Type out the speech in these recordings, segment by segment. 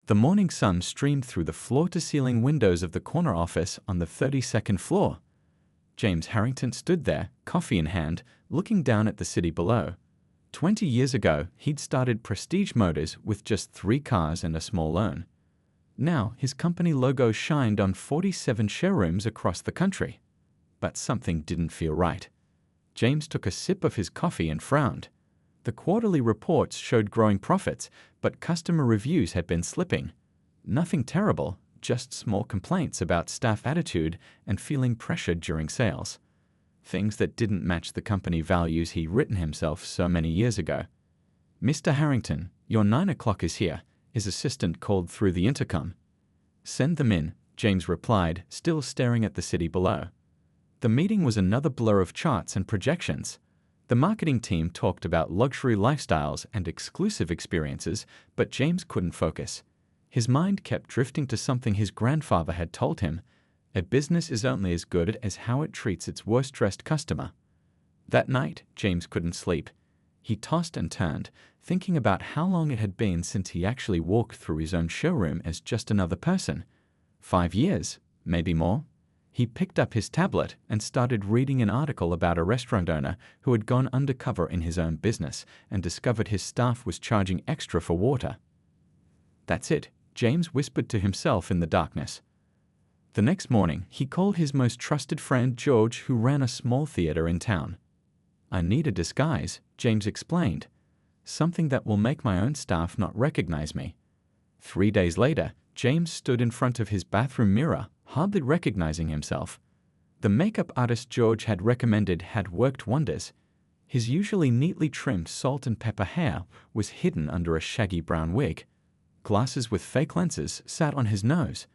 The morning sun streamed through the floor-to-ceiling windows of the corner office on the 32nd floor. James Harrington stood there, coffee in hand, looking down at the city below. 20 years ago, he'd started Prestige Motors with just 3 cars and a small loan. Now, his company logo shined on 47 showrooms across the country. But something didn't feel right. James took a sip of his coffee and frowned. The quarterly reports showed growing profits, but customer reviews had been slipping. Nothing terrible, just small complaints about staff attitude and feeling pressured during sales. Things that didn't match the company values he'd written himself so many years ago. "Mr. Harrington, your 9 o'clock is here," his assistant called through the intercom. "Send them in," James replied, still staring at the city below. The meeting was another blur of charts and projections. The marketing team talked about luxury lifestyles and exclusive experiences, but James couldn't focus. His mind kept drifting to something his grandfather had told him: a business is only as good as how it treats its worst-dressed customer. That night, James couldn't sleep. He tossed and turned, thinking about how long it had been since he actually walked through his own showroom as just another person. 5 years, maybe more. He picked up his tablet and started reading an article about a restaurant owner who had gone undercover in his own business and discovered his staff was charging extra for water. "That's it," James whispered to himself in the darkness. The next morning, he called his most trusted friend George, who ran a small theater in town. "I need a disguise," James explained. "Something that will make my own staff not recognize me." 3 days later, James stood in front of his bathroom mirror, hardly recognizing himself. The makeup artist George had recommended had worked wonders. His usually neatly trimmed salt and pepper hair was hidden under a shaggy brown wig. Glasses with fake lenses sat on his nose.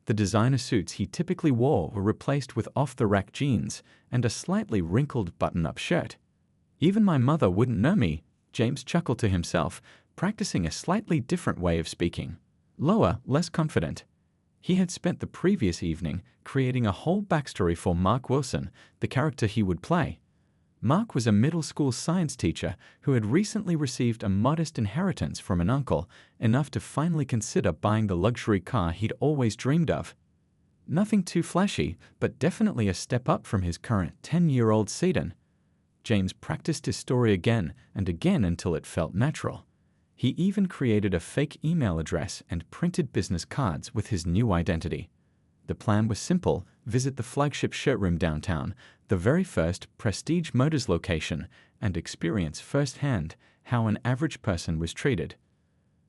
The designer suits he typically wore were replaced with off-the-rack jeans and a slightly wrinkled button-up shirt. "Even my mother wouldn't know me," James chuckled to himself, practicing a slightly different way of speaking. Lower, less confident. He had spent the previous evening creating a whole backstory for Mark Wilson, the character he would play. Mark was a middle school science teacher who had recently received a modest inheritance from an uncle, enough to finally consider buying the luxury car he'd always dreamed of. Nothing too flashy, but definitely a step up from his current 10-year-old sedan. James practiced his story again and again until it felt natural. He even created a fake email address and printed business cards with his new identity. The plan was simple: visit the flagship showroom downtown, the very first Prestige Motors location, and experience firsthand how an average person was treated.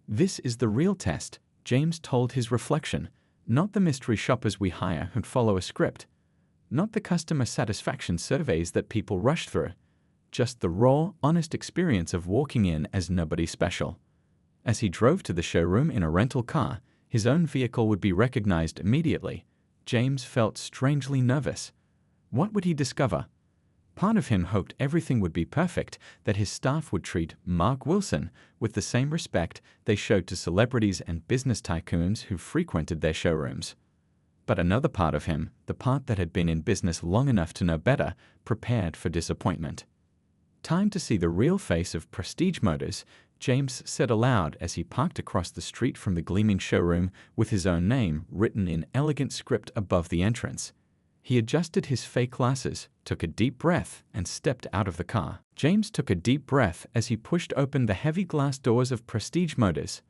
"This is the real test," James told his reflection, "not the mystery shoppers we hire who follow a script. Not the customer satisfaction surveys that people rush through. Just the raw, honest experience of walking in as nobody special." As he drove to the showroom in a rental car, his own vehicle would be recognized immediately. James felt strangely nervous. What would he discover? Part of him hoped everything would be perfect, that his staff would treat Mark Wilson with the same respect they showed to celebrities and business tycoons who frequented their showrooms. But another part of him, the part that had been in business long enough to know better, prepared for disappointment. "Time to see the real face of Prestige Motors," James said aloud as he parked across the street from the gleaming showroom with his own name written in elegant script above the entrance. He adjusted his fake glasses, took a deep breath, and stepped out of the car. James took a deep breath as he pushed open the heavy glass doors of Prestige Motors.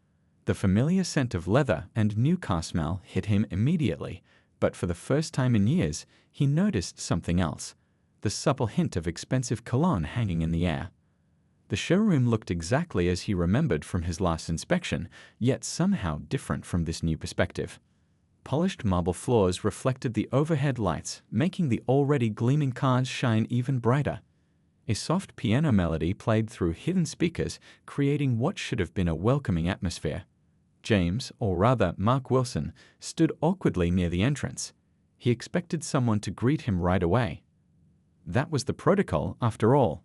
The familiar scent of leather and new car smell hit him immediately, but for the first time in years, he noticed something else: the supple hint of expensive cologne hanging in the air. The showroom looked exactly as he remembered from his last inspection, yet somehow different from this new perspective. Polished marble floors reflected the overhead lights, making the already gleaming cars shine even brighter. A soft piano melody played through hidden speakers, creating what should have been a welcoming atmosphere. James, or rather Mark Wilson, stood awkwardly near the entrance. He expected someone to greet him right away. That was the protocol, after all.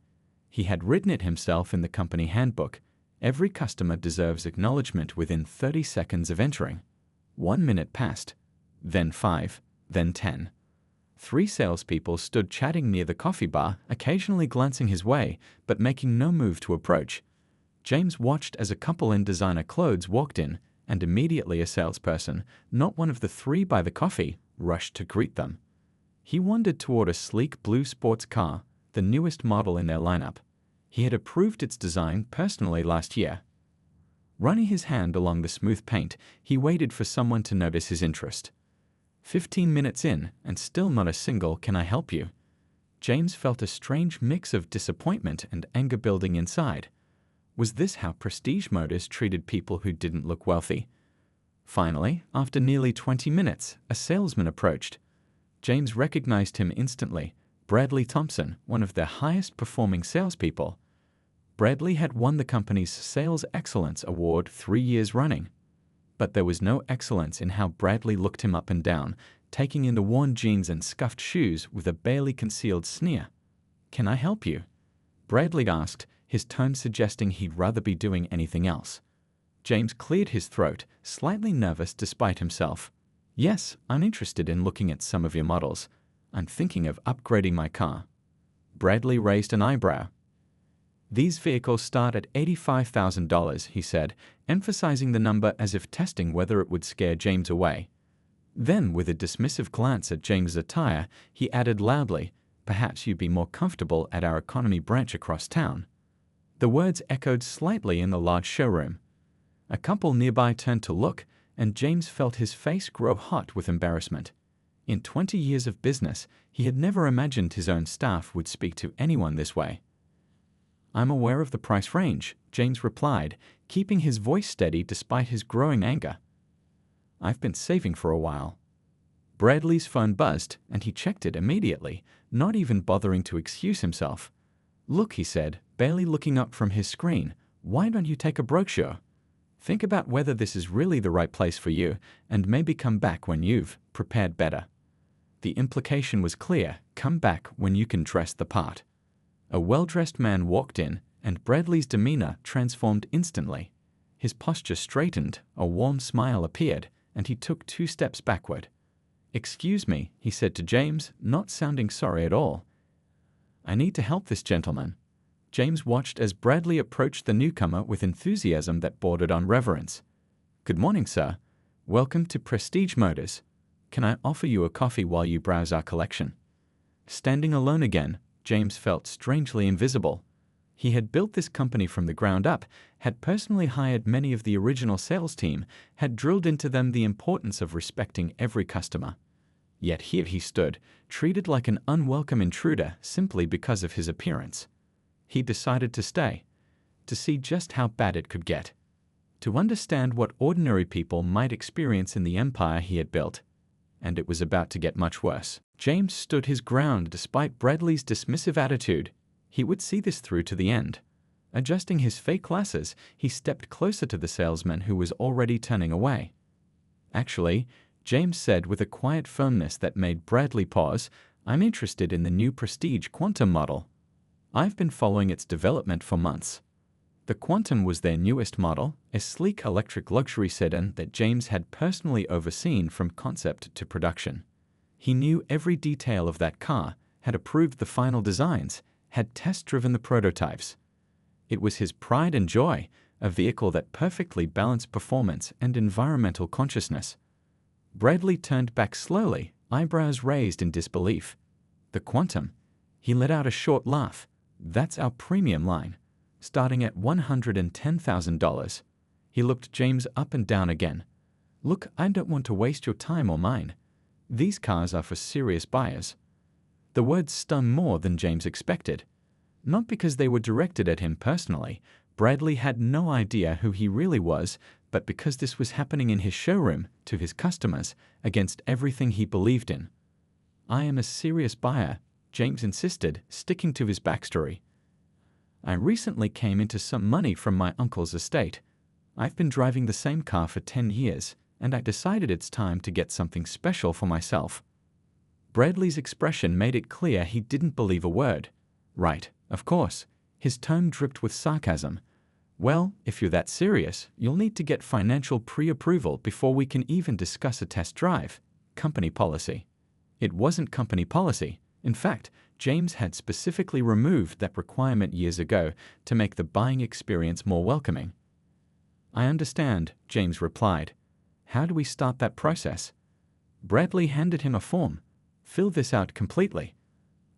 He had written it himself in the company handbook. Every customer deserves acknowledgement within 30 seconds of entering. 1 minute passed, then 5, then 10. 3 salespeople stood chatting near the coffee bar, occasionally glancing his way, but making no move to approach. James watched as a couple in designer clothes walked in, and immediately a salesperson, not one of the three by the coffee, rushed to greet them. He wandered toward a sleek blue sports car, the newest model in their lineup. He had approved its design personally last year. Running his hand along the smooth paint, he waited for someone to notice his interest. 15 minutes in, and still not a single "Can I help you?" James felt a strange mix of disappointment and anger building inside. Was this how Prestige Motors treated people who didn't look wealthy? Finally, after nearly 20 minutes, a salesman approached. James recognized him instantly. Bradley Thompson, one of their highest-performing salespeople. Bradley had won the company's Sales Excellence Award 3 years running. But there was no excellence in how Bradley looked him up and down, taking in the worn jeans and scuffed shoes with a barely concealed sneer. "Can I help you?" Bradley asked, his tone suggesting he'd rather be doing anything else. James cleared his throat, slightly nervous despite himself. "Yes, I'm interested in looking at some of your models. I'm thinking of upgrading my car." Bradley raised an eyebrow. "These vehicles start at $85,000, he said, emphasizing the number as if testing whether it would scare James away. Then, with a dismissive glance at James' attire, he added loudly, "Perhaps you'd be more comfortable at our economy branch across town." The words echoed slightly in the large showroom. A couple nearby turned to look, and James felt his face grow hot with embarrassment. In 20 years of business, he had never imagined his own staff would speak to anyone this way. "I'm aware of the price range," James replied, keeping his voice steady despite his growing anger. "I've been saving for a while." Bradley's phone buzzed, and he checked it immediately, not even bothering to excuse himself. "Look," he said, barely looking up from his screen, "why don't you take a brochure? Think about whether this is really the right place for you, and maybe come back when you've prepared better." The implication was clear: come back when you can dress the part. A well-dressed man walked in, and Bradley's demeanor transformed instantly. His posture straightened, a warm smile appeared, and he took 2 steps backward. "Excuse me," he said to James, not sounding sorry at all. "I need to help this gentleman." James watched as Bradley approached the newcomer with enthusiasm that bordered on reverence. "Good morning, sir. Welcome to Prestige Motors. Can I offer you a coffee while you browse our collection?" Standing alone again, James felt strangely invisible. He had built this company from the ground up, had personally hired many of the original sales team, had drilled into them the importance of respecting every customer. Yet here he stood, treated like an unwelcome intruder simply because of his appearance. He decided to stay, to see just how bad it could get, to understand what ordinary people might experience in the empire he had built. And it was about to get much worse. James stood his ground despite Bradley's dismissive attitude. He would see this through to the end. Adjusting his fake glasses, he stepped closer to the salesman who was already turning away. "Actually," James said with a quiet firmness that made Bradley pause, "I'm interested in the new Prestige Quantum model. I've been following its development for months." The Quantum was their newest model, a sleek electric luxury sedan that James had personally overseen from concept to production. He knew every detail of that car, had approved the final designs, had test-driven the prototypes. It was his pride and joy, a vehicle that perfectly balanced performance and environmental consciousness. Bradley turned back slowly, eyebrows raised in disbelief. "The Quantum?" He let out a short laugh. "That's our premium line, starting at $110,000. He looked James up and down again. "Look, I don't want to waste your time or mine. These cars are for serious buyers." The words stung more than James expected. Not because they were directed at him personally. Bradley had no idea who he really was, but because this was happening in his showroom, to his customers, against everything he believed in. "I am a serious buyer," James insisted, sticking to his backstory. "I recently came into some money from my uncle's estate. I've been driving the same car for 10 years, and I decided it's time to get something special for myself." Bradley's expression made it clear he didn't believe a word. "Right, of course." His tone dripped with sarcasm. "Well, if you're that serious, you'll need to get financial pre-approval before we can even discuss a test drive. Company policy." It wasn't company policy. In fact, James had specifically removed that requirement years ago to make the buying experience more welcoming. I understand, James replied. How do we start that process? Bradley handed him a form. Fill this out completely.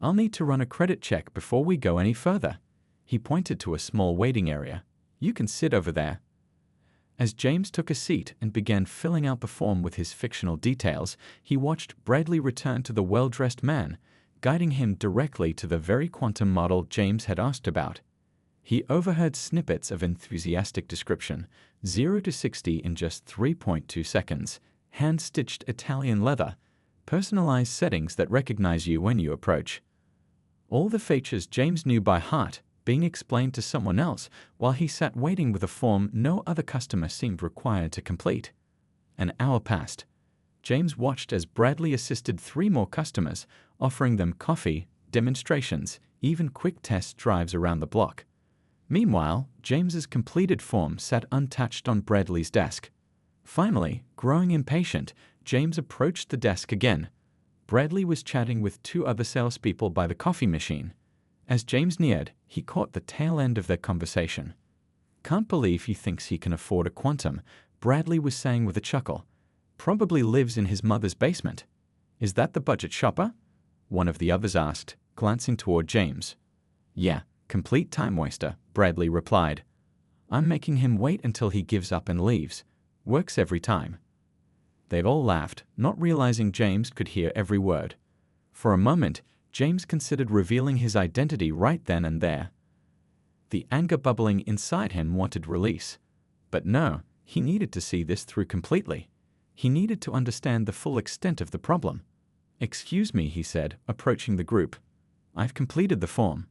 I'll need to run a credit check before we go any further. He pointed to a small waiting area. You can sit over there. As James took a seat and began filling out the form with his fictional details, he watched Bradley return to the well-dressed man, guiding him directly to the very quantum model James had asked about. He overheard snippets of enthusiastic description, 0 to 60 in just 3.2 seconds, hand-stitched Italian leather, personalized settings that recognize you when you approach. All the features James knew by heart, being explained to someone else while he sat waiting with a form no other customer seemed required to complete. An hour passed. James watched as Bradley assisted 3 more customers, offering them coffee, demonstrations, even quick test drives around the block. Meanwhile, James's completed form sat untouched on Bradley's desk. Finally, growing impatient, James approached the desk again. Bradley was chatting with 2 other salespeople by the coffee machine. As James neared, he caught the tail end of their conversation. Can't believe he thinks he can afford a quantum, Bradley was saying with a chuckle. Probably lives in his mother's basement. Is that the budget shopper? One of the others asked, glancing toward James. Yeah, complete time waster, Bradley replied. I'm making him wait until he gives up and leaves. Works every time. They all laughed, not realizing James could hear every word. For a moment, James considered revealing his identity right then and there. The anger bubbling inside him wanted release. But no, he needed to see this through completely. He needed to understand the full extent of the problem. Excuse me, he said, approaching the group. I've completed the form.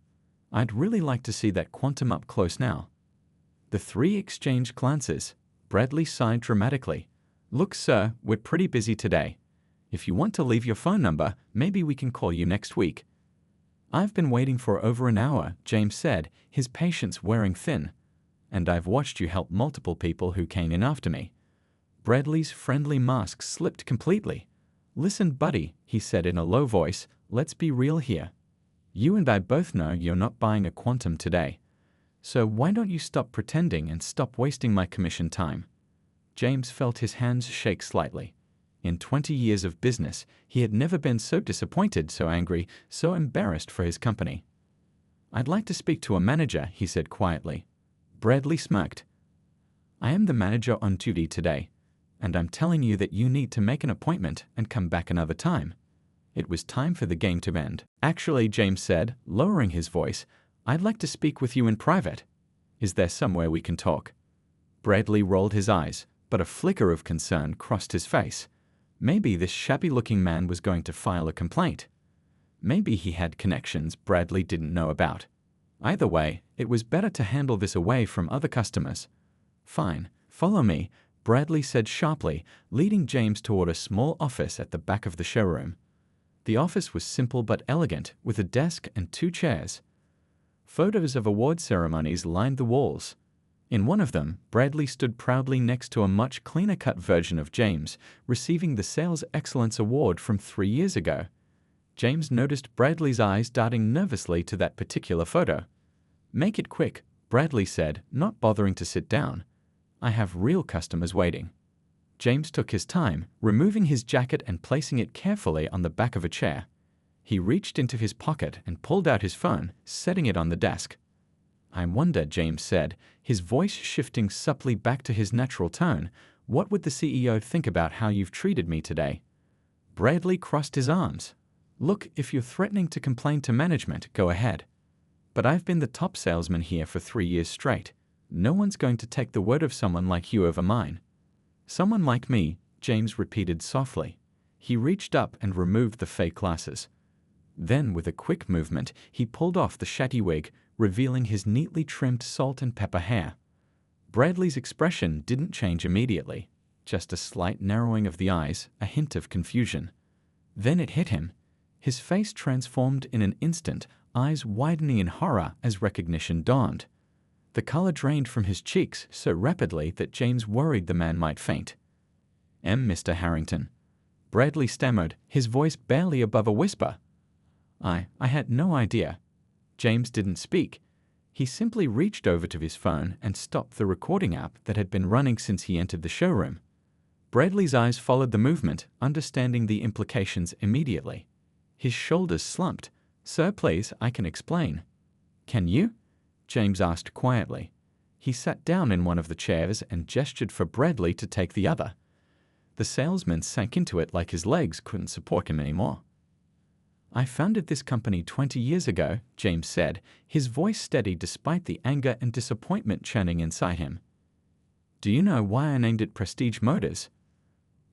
I'd really like to see that quantum up close now. The 3 exchanged glances. Bradley sighed dramatically. Look, sir, we're pretty busy today. If you want to leave your phone number, maybe we can call you next week. I've been waiting for over an hour, James said, his patience wearing thin. And I've watched you help multiple people who came in after me. Bradley's friendly mask slipped completely. Listen, buddy, he said in a low voice, let's be real here. You and I both know you're not buying a quantum today. So why don't you stop pretending and stop wasting my commission time? James felt his hands shake slightly. In 20 years of business, he had never been so disappointed, so angry, so embarrassed for his company. I'd like to speak to a manager, he said quietly. Bradley smirked. I am the manager on duty today, and I'm telling you that you need to make an appointment and come back another time. It was time for the game to end. Actually, James said, lowering his voice, I'd like to speak with you in private. Is there somewhere we can talk? Bradley rolled his eyes, but a flicker of concern crossed his face. Maybe this shabby-looking man was going to file a complaint. Maybe he had connections Bradley didn't know about. Either way, it was better to handle this away from other customers. Fine, follow me, Bradley said sharply, leading James toward a small office at the back of the showroom. The office was simple but elegant, with a desk and 2 chairs. Photos of award ceremonies lined the walls. In one of them, Bradley stood proudly next to a much cleaner-cut version of James, receiving the Sales Excellence Award from 3 years ago. James noticed Bradley's eyes darting nervously to that particular photo. Make it quick, Bradley said, not bothering to sit down. I have real customers waiting. James took his time, removing his jacket and placing it carefully on the back of a chair. He reached into his pocket and pulled out his phone, setting it on the desk. I wonder, James said, his voice shifting subtly back to his natural tone, what would the CEO think about how you've treated me today? Bradley crossed his arms. Look, if you're threatening to complain to management, go ahead. But I've been the top salesman here for 3 years straight. No one's going to take the word of someone like you over mine. Someone like me, James repeated softly. He reached up and removed the fake glasses. Then, with a quick movement, he pulled off the shabby wig, revealing his neatly trimmed salt and pepper hair. Bradley's expression didn't change immediately, just a slight narrowing of the eyes, a hint of confusion. Then it hit him. His face transformed in an instant, eyes widening in horror as recognition dawned. The color drained from his cheeks so rapidly that James worried the man might faint. Mr. Harrington. Bradley stammered, his voice barely above a whisper. I had no idea. James didn't speak. He simply reached over to his phone and stopped the recording app that had been running since he entered the showroom. Bradley's eyes followed the movement, understanding the implications immediately. His shoulders slumped. "Sir, please, I can explain." "Can you?" James asked quietly. He sat down in one of the chairs and gestured for Bradley to take the other. The salesman sank into it like his legs couldn't support him anymore. "I founded this company 20 years ago," James said, his voice steady despite the anger and disappointment churning inside him. "Do you know why I named it Prestige Motors?"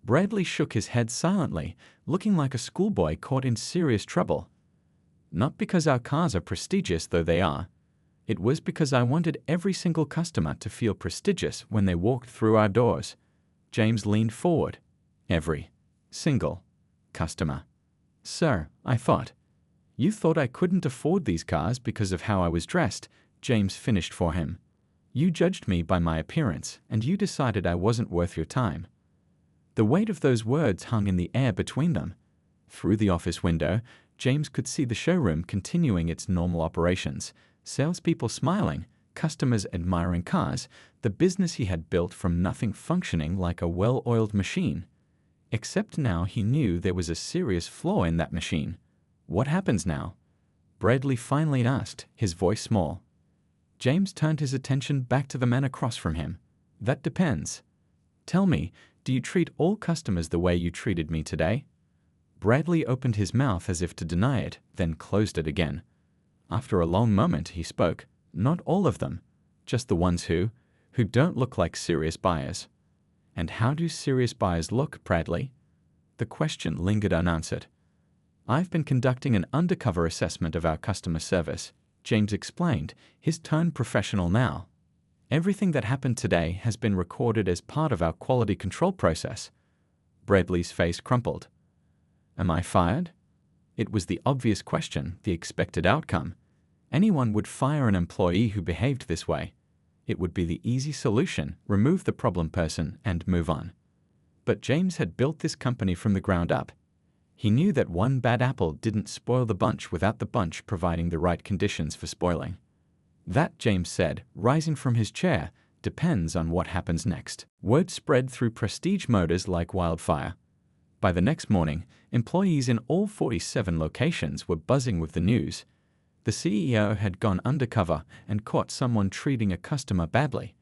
Bradley shook his head silently, looking like a schoolboy caught in serious trouble. "Not because our cars are prestigious, though they are. It was because I wanted every single customer to feel prestigious when they walked through our doors." James leaned forward. "Every single customer." "Sir, I thought." "You thought I couldn't afford these cars because of how I was dressed," James finished for him. "You judged me by my appearance, and you decided I wasn't worth your time." The weight of those words hung in the air between them. Through the office window, James could see the showroom continuing its normal operations, salespeople smiling, customers admiring cars, the business he had built from nothing functioning like a well-oiled machine. Except now he knew there was a serious flaw in that machine. "What happens now?" Bradley finally asked, his voice small. James turned his attention back to the man across from him. "That depends. Tell me, do you treat all customers the way you treated me today?" Bradley opened his mouth as if to deny it, then closed it again. After a long moment, he spoke. "Not all of them. Just the ones who don't look like serious buyers." "And how do serious buyers look, Bradley?" The question lingered unanswered. "I've been conducting an undercover assessment of our customer service," James explained, his tone professional now. "Everything that happened today has been recorded as part of our quality control process." Bradley's face crumpled. "Am I fired?" It was the obvious question, the expected outcome. Anyone would fire an employee who behaved this way. It would be the easy solution, remove the problem person and move on. But James had built this company from the ground up. He knew that one bad apple didn't spoil the bunch without the bunch providing the right conditions for spoiling. "That," James said, rising from his chair, "depends on what happens next." Word spread through Prestige Motors like wildfire. By the next morning, employees in all 47 locations were buzzing with the news. The CEO had gone undercover and caught someone treating a customer badly.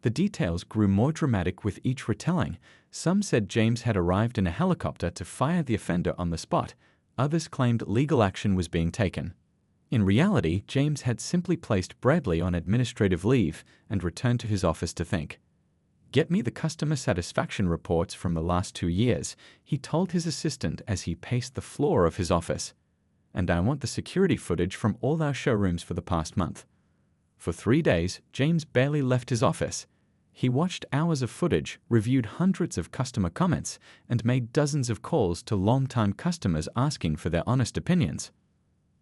The details grew more dramatic with each retelling. Some said James had arrived in a helicopter to fire the offender on the spot. Others claimed legal action was being taken. In reality, James had simply placed Bradley on administrative leave and returned to his office to think. "Get me the customer satisfaction reports from the last 2 years," he told his assistant as he paced the floor of his office. "And I want the security footage from all our showrooms for the past month." For 3 days, James barely left his office. He watched hours of footage, reviewed hundreds of customer comments, and made dozens of calls to long-time customers asking for their honest opinions.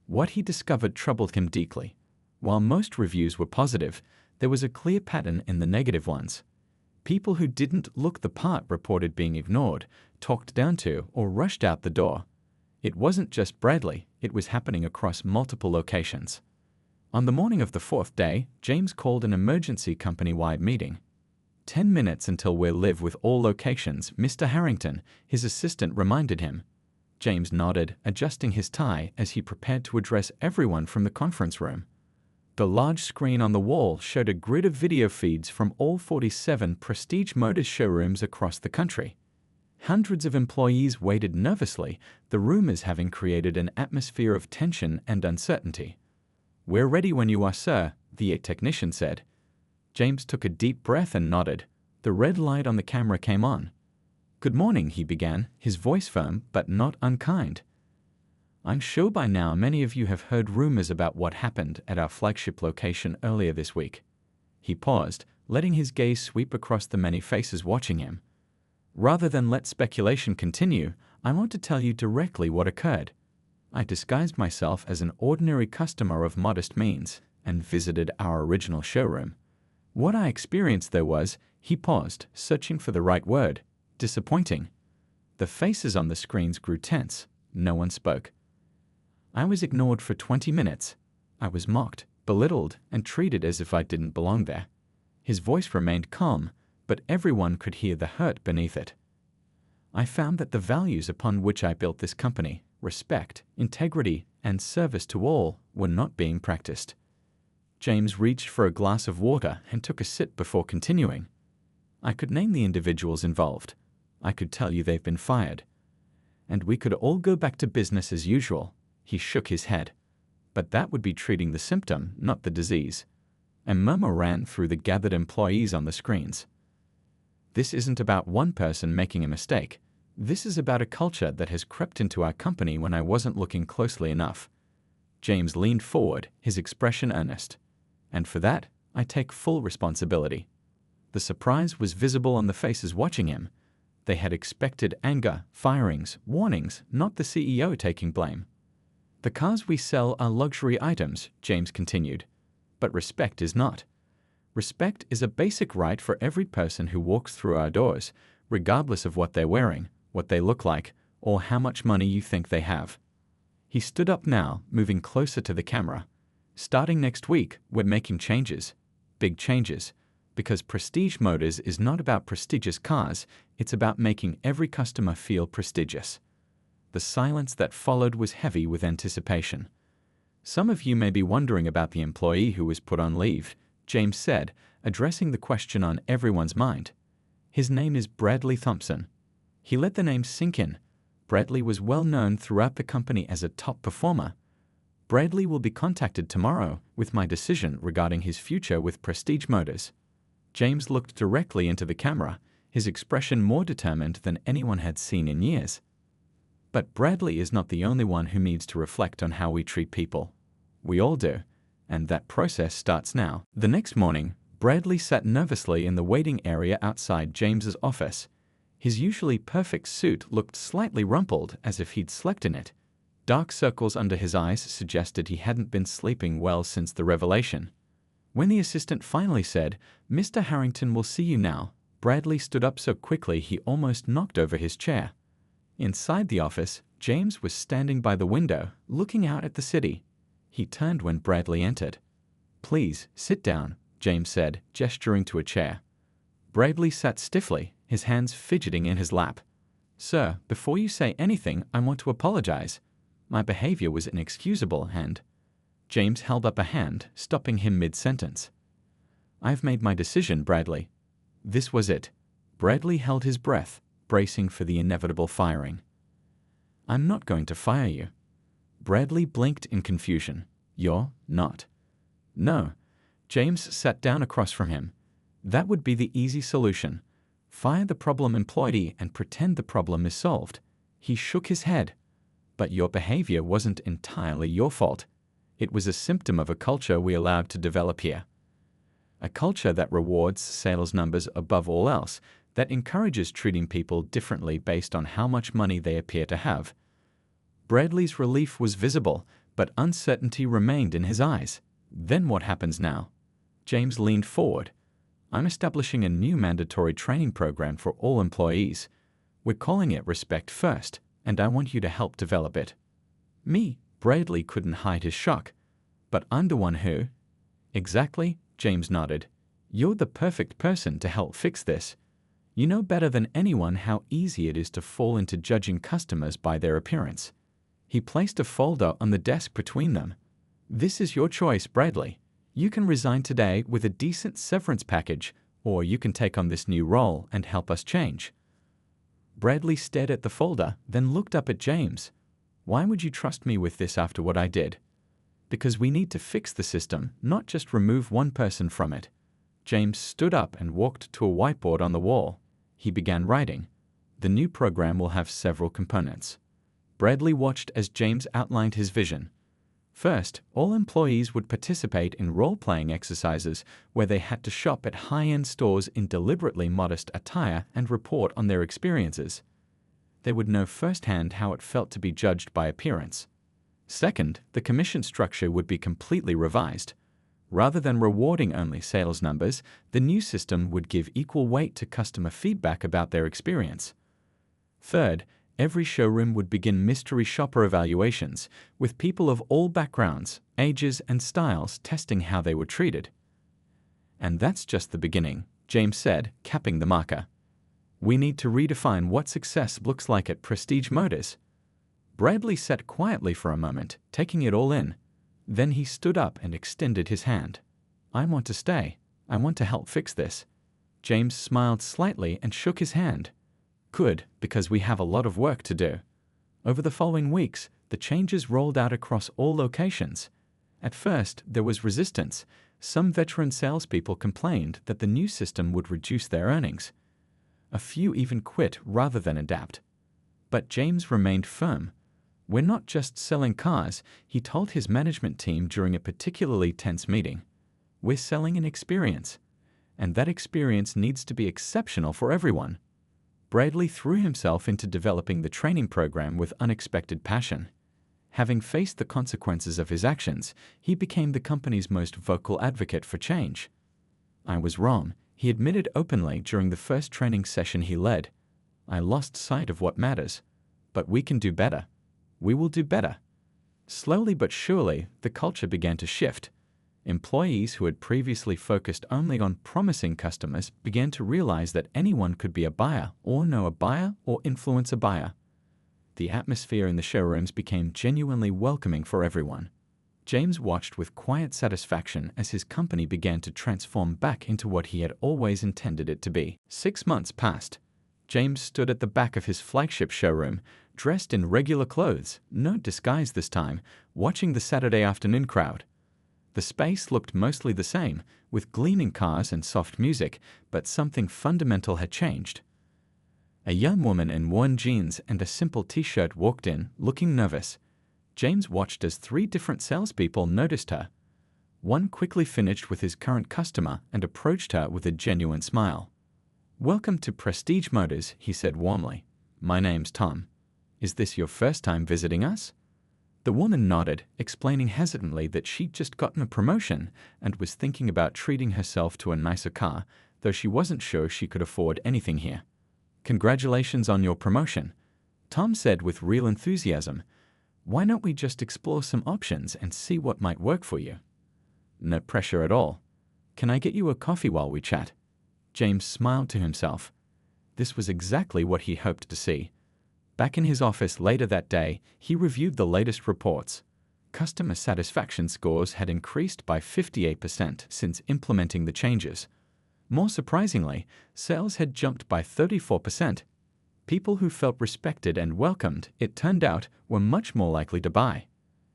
What he discovered troubled him deeply. While most reviews were positive, there was a clear pattern in the negative ones. People who didn't look the part reported being ignored, talked down to, or rushed out the door. It wasn't just Bradley, it was happening across multiple locations. On the morning of the 4th day, James called an emergency company-wide meeting. 10 minutes until we're live with all locations, Mr. Harrington, his assistant reminded him. James nodded, adjusting his tie as he prepared to address everyone from the conference room. The large screen on the wall showed a grid of video feeds from all 47 Prestige Motors showrooms across the country. Hundreds of employees waited nervously, the rumors having created an atmosphere of tension and uncertainty. "We're ready when you are, sir," the technician said. James took a deep breath and nodded. The red light on the camera came on. "Good morning," he began, his voice firm but not unkind. "I'm sure by now many of you have heard rumors about what happened at our flagship location earlier this week." He paused, letting his gaze sweep across the many faces watching him. "Rather than let speculation continue, I want to tell you directly what occurred. I disguised myself as an ordinary customer of modest means and visited our original showroom. What I experienced there was," he paused, searching for the right word, "disappointing." The faces on the screens grew tense. No one spoke. "I was ignored for 20 minutes. I was mocked, belittled, and treated as if I didn't belong there. His voice remained calm, but everyone could hear the hurt beneath it. I found that the values upon which I built this company, respect, integrity, and service to all, were not being practiced. James reached for a glass of water and took a sip before continuing. I could name the individuals involved. I could tell you they've been fired. And we could all go back to business as usual. He shook his head. But that would be treating the symptom, not the disease. A murmur ran through the gathered employees on the screens. This isn't about one person making a mistake. This is about a culture that has crept into our company when I wasn't looking closely enough. James leaned forward, his expression earnest. And for that, I take full responsibility. The surprise was visible on the faces watching him. They had expected anger, firings, warnings, not the CEO taking blame. The cars we sell are luxury items, James continued. But respect is not. Respect is a basic right for every person who walks through our doors, regardless of what they're wearing, what they look like, or how much money you think they have. He stood up now, moving closer to the camera. Starting next week, we're making changes. Big changes. Because Prestige Motors is not about prestigious cars, it's about making every customer feel prestigious. The silence that followed was heavy with anticipation. Some of you may be wondering about the employee who was put on leave, James said, addressing the question on everyone's mind. His name is Bradley Thompson. He let the name sink in. Bradley was well known throughout the company as a top performer. Bradley will be contacted tomorrow with my decision regarding his future with Prestige Motors. James looked directly into the camera, his expression more determined than anyone had seen in years. But Bradley is not the only one who needs to reflect on how we treat people. We all do, and that process starts now. The next morning, Bradley sat nervously in the waiting area outside James's office. His usually perfect suit looked slightly rumpled as if he'd slept in it. Dark circles under his eyes suggested he hadn't been sleeping well since the revelation. When the assistant finally said, "Mr. Harrington will see you now," Bradley stood up so quickly he almost knocked over his chair. Inside the office, James was standing by the window, looking out at the city. He turned when Bradley entered. "Please, sit down," James said, gesturing to a chair. Bradley sat stiffly, his hands fidgeting in his lap. "Sir, before you say anything, I want to apologize. My behavior was inexcusable and—" James held up a hand, stopping him mid-sentence. "I've made my decision, Bradley." This was it. Bradley held his breath, bracing for the inevitable firing. "I'm not going to fire you." Bradley blinked in confusion. "You're not?" "No." James sat down across from him. "That would be the easy solution. Fire the problem employee and pretend the problem is solved." He shook his head. "But your behavior wasn't entirely your fault. It was a symptom of a culture we allowed to develop here. A culture that rewards sales numbers above all else, that encourages treating people differently based on how much money they appear to have." Bradley's relief was visible, but uncertainty remained in his eyes. "Then what happens now?" James leaned forward. "I'm establishing a new mandatory training program for all employees. We're calling it Respect First, and I want you to help develop it." "Me?" Bradley couldn't hide his shock. "But I'm the one who—" "Exactly," James nodded. "You're the perfect person to help fix this. You know better than anyone how easy it is to fall into judging customers by their appearance." He placed a folder on the desk between them. "This is your choice, Bradley. You can resign today with a decent severance package, or you can take on this new role and help us change." Bradley stared at the folder, then looked up at James. "Why would you trust me with this after what I did?" "Because we need to fix the system, not just remove one person from it." James stood up and walked to a whiteboard on the wall. He began writing. "The new program will have several components." Bradley watched as James outlined his vision. First, all employees would participate in role-playing exercises where they had to shop at high-end stores in deliberately modest attire and report on their experiences. They would know firsthand how it felt to be judged by appearance. Second, the commission structure would be completely revised. Rather than rewarding only sales numbers, the new system would give equal weight to customer feedback about their experience. Third, Every showroom would begin mystery shopper evaluations, with people of all backgrounds, ages, and styles testing how they were treated. "And that's just the beginning," James said, capping the marker. "We need to redefine what success looks like at Prestige Motors." Bradley sat quietly for a moment, taking it all in. Then he stood up and extended his hand. "I want to stay. I want to help fix this." James smiled slightly and shook his hand. "Good, because we have a lot of work to do." Over the following weeks, the changes rolled out across all locations. At first, there was resistance. Some veteran salespeople complained that the new system would reduce their earnings. A few even quit rather than adapt. But James remained firm. "We're not just selling cars," he told his management team during a particularly tense meeting. "We're selling an experience. And that experience needs to be exceptional for everyone." Bradley threw himself into developing the training program with unexpected passion. Having faced the consequences of his actions, he became the company's most vocal advocate for change. "I was wrong," he admitted openly during the first training session he led. "I lost sight of what matters. But we can do better. We will do better." Slowly but surely, the culture began to shift. Employees who had previously focused only on promising customers began to realize that anyone could be a buyer, or know a buyer, or influence a buyer. The atmosphere in the showrooms became genuinely welcoming for everyone. James watched with quiet satisfaction as his company began to transform back into what he had always intended it to be. 6 months passed. James stood at the back of his flagship showroom, dressed in regular clothes, no disguise this time, watching the Saturday afternoon crowd. The space looked mostly the same, with gleaming cars and soft music, but something fundamental had changed. A young woman in worn jeans and a simple t-shirt walked in, looking nervous. James watched as 3 different salespeople noticed her. One quickly finished with his current customer and approached her with a genuine smile. "Welcome to Prestige Motors," he said warmly. "My name's Tom. Is this your first time visiting us?" The woman nodded, explaining hesitantly that she'd just gotten a promotion and was thinking about treating herself to a nicer car, though she wasn't sure she could afford anything here. "Congratulations on your promotion," Tom said with real enthusiasm. "Why don't we just explore some options and see what might work for you?" "No pressure at all. Can I get you a coffee while we chat?" James smiled to himself. This was exactly what he hoped to see. Back in his office later that day, he reviewed the latest reports. Customer satisfaction scores had increased by 58% since implementing the changes. More surprisingly, sales had jumped by 34%. People who felt respected and welcomed, it turned out, were much more likely to buy.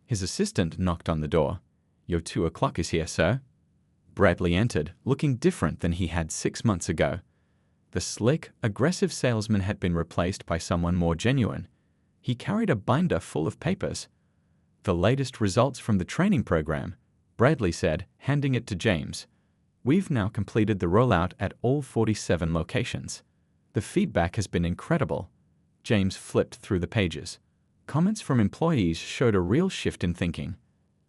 His assistant knocked on the door. "Your 2 o'clock is here, sir." Bradley entered, looking different than he had 6 months ago. The slick, aggressive salesman had been replaced by someone more genuine. He carried a binder full of papers. "The latest results from the training program," Bradley said, handing it to James. "We've now completed the rollout at all 47 locations. The feedback has been incredible." James flipped through the pages. Comments from employees showed a real shift in thinking.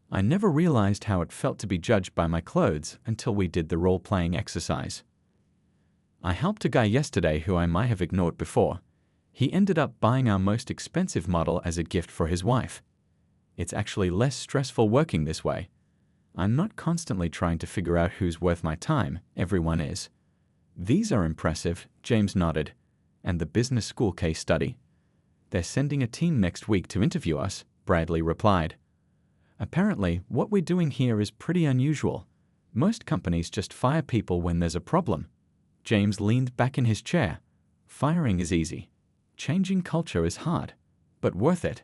"I never realized how it felt to be judged by my clothes until we did the role-playing exercise. I helped a guy yesterday who I might have ignored before. He ended up buying our most expensive model as a gift for his wife. It's actually less stressful working this way. I'm not constantly trying to figure out who's worth my time, everyone is." "These are impressive," James nodded. "And the business school case study?" "They're sending a team next week to interview us," Bradley replied. "Apparently, what we're doing here is pretty unusual. Most companies just fire people when there's a problem." James leaned back in his chair. "Firing is easy. Changing culture is hard, but worth it."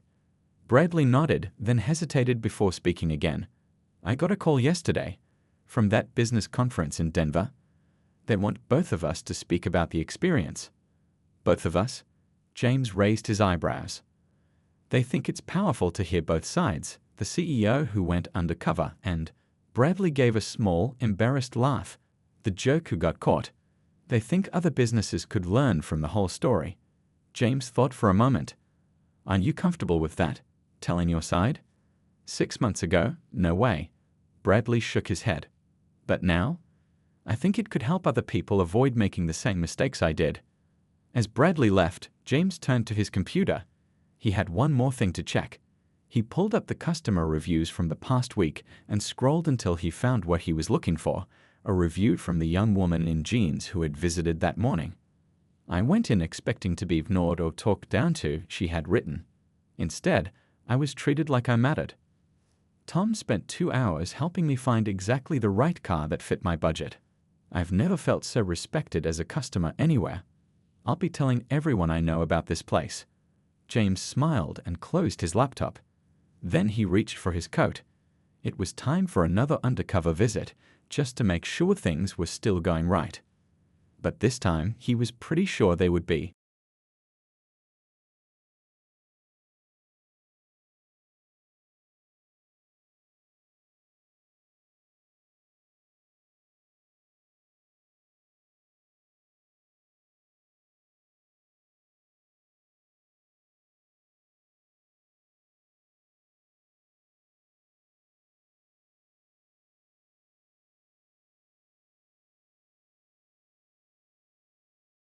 Bradley nodded, then hesitated before speaking again. "I got a call yesterday from that business conference in Denver. They want both of us to speak about the experience." "Both of us?" James raised his eyebrows. "They think it's powerful to hear both sides, the CEO who went undercover and—" Bradley gave a small, embarrassed laugh. "The jerk who got caught. They think other businesses could learn from the whole story." James thought for a moment. "Aren't you comfortable with that? Telling your side?" 6 months ago, no way." Bradley shook his head. "But now? I think it could help other people avoid making the same mistakes I did." As Bradley left, James turned to his computer. He had one more thing to check. He pulled up the customer reviews from the past week and scrolled until he found what he was looking for, a review from the young woman in jeans who had visited that morning. "I went in expecting to be ignored or talked down to," she had written. "Instead, I was treated like I mattered. Tom spent 2 hours helping me find exactly the right car that fit my budget. I've never felt so respected as a customer anywhere. I'll be telling everyone I know about this place." James smiled and closed his laptop. Then he reached for his coat. It was time for another undercover visit, just to make sure things were still going right. But this time, he was pretty sure they would be.